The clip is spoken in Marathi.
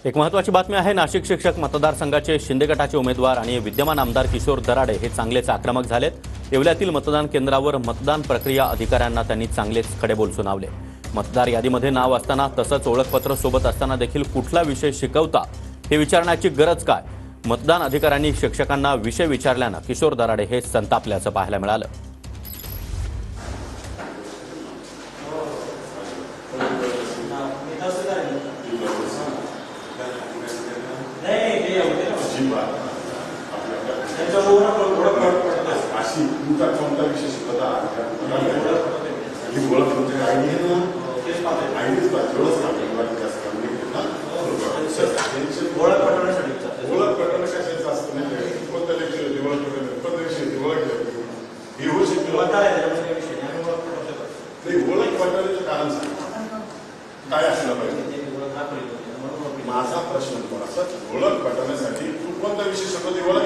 एक महत्त्वाची बातमी आहे। नाशिक शिक्षक मतदारसंघाचे शिंदे गटाचे उमेदवार आणि विद्यमान आमदार किशोर दराडे हे चांगलेच आक्रमक झालेत। येवल्यातील मतदान केंद्रावर मतदान प्रक्रिया अधिकाऱ्यांना त्यांनी चांगलेच खडेबोल सुनावले। मतदार यादीमध्ये नाव असताना तसंच ओळखपत्र सोबत असताना देखील कुठला विषय शिकवता हे विचारण्याची गरज काय? मतदान अधिकाऱ्यांनी शिक्षकांना विषय विचारल्यानं किशोर दराडे हे संतापल्याचं पाहायला मिळालं। माझा प्रश्न तुम्हाला ओळख पटवण्यासाठी तू कोणता विषय शिकवते? ओळख